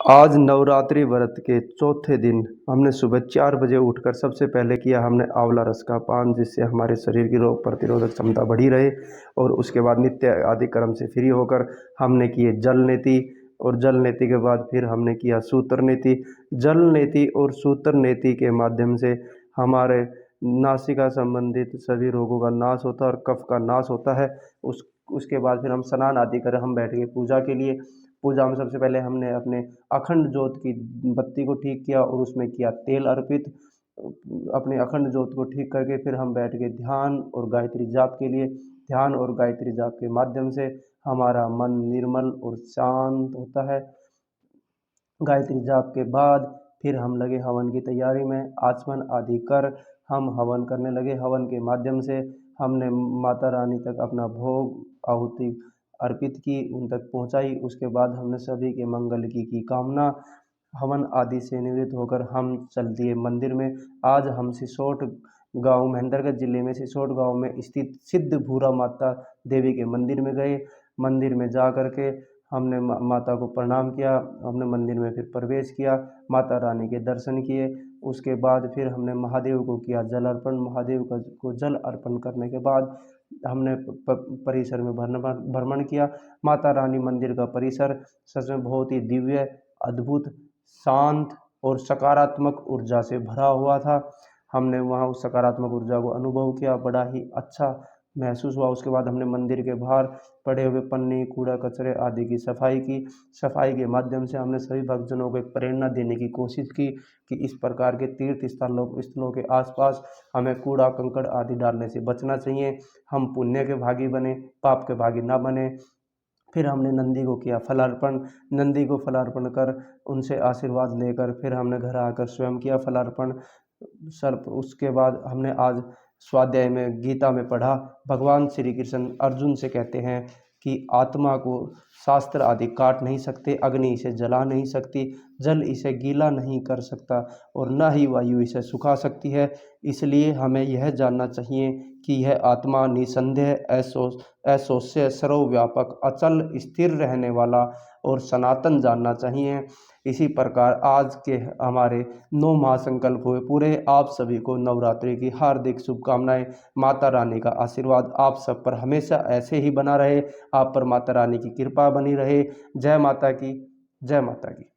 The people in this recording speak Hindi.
आज नवरात्रि व्रत के चौथे दिन हमने सुबह 4 बजे उठकर सबसे पहले किया हमने आंवला रस का पान, जिससे हमारे शरीर की रोग प्रतिरोधक क्षमता बढ़ी रहे। और उसके बाद नित्य आदि कर्म से फ्री होकर हमने किए जल नेति, और जल नेति के बाद फिर हमने किया सूत्र नेति। जल नेति और सूत्र नेति के माध्यम से हमारे नासिका संबंधित सभी रोगों का नाश होता है और कफ का नाश होता है। उसके बाद फिर हम स्नान आदि कर हम बैठ गए पूजा के लिए। पूजा में सबसे पहले हमने अपने अखंड ज्योत की बत्ती को ठीक किया और उसमें किया तेल अर्पित। अपने अखंड ज्योत को ठीक करके फिर हम बैठ गए ध्यान और गायत्री जाप के लिए। ध्यान और गायत्री जाप के माध्यम से हमारा मन निर्मल और शांत होता है। गायत्री जाप के बाद फिर हम लगे हवन की तैयारी में, आचमन आदि कर हम हवन करने लगे। हवन के माध्यम से हमने माता रानी तक अपना भोग आहुति अर्पित की, उन तक पहुंचाई। उसके बाद हमने सभी के मंगल की कामना। हवन आदि से निवृत्त होकर हम चल दिए मंदिर में। आज हम सिसोट गांव महेंद्रगढ़ जिले में सिसोट गांव में स्थित सिद्ध भूरा माता देवी के मंदिर में गए। मंदिर में जा कर के हमने माता को प्रणाम किया। हमने मंदिर में फिर प्रवेश किया, माता रानी के दर्शन किए। उसके बाद फिर हमने महादेव को किया जल अर्पण। महादेव को जल अर्पण करने के बाद हमने परिसर में भ्रमण किया। माता रानी मंदिर का परिसर सच में बहुत ही दिव्य, अद्भुत, शांत और सकारात्मक ऊर्जा से भरा हुआ था। हमने वहाँ उस सकारात्मक ऊर्जा को अनुभव किया, बड़ा ही अच्छा महसूस हुआ। उसके बाद हमने मंदिर के बाहर पड़े हुए पन्नी, कूड़ा कचरे आदि की सफाई की। सफाई के माध्यम से हमने सभी भक्तजनों को एक प्रेरणा देने की कोशिश की कि इस प्रकार के तीर्थ स्थलों के आसपास हमें कूड़ा कंकड़ आदि डालने से बचना चाहिए। हम पुण्य के भागी बने, पाप के भागी ना बने। फिर हमने नंदी को किया फलार्पण। नंदी को फलार्पण कर उनसे आशीर्वाद लेकर फिर हमने घर आकर स्वयं किया फलार्पण। सर्प उसके बाद हमने आज स्वाध्याय में गीता में पढ़ा, भगवान श्री कृष्ण अर्जुन से कहते हैं कि आत्मा को शास्त्र आदि काट नहीं सकते, अग्नि इसे जला नहीं सकती, जल इसे गीला नहीं कर सकता और न ही वायु इसे सुखा सकती है। इसलिए हमें यह जानना चाहिए कि यह आत्मा निसंदेह, अशोष्य, सर्वव्यापक, अचल, स्थिर रहने वाला और सनातन जानना चाहिए। इसी प्रकार आज के हमारे 9 महासंकल्प हुए पूरे। आप सभी को नवरात्रि की हार्दिक शुभकामनाएं। माता रानी का आशीर्वाद आप सब पर हमेशा ऐसे ही बना रहे। आप पर माता रानी की कृपा बनी रहे। जय माता की, जय माता की।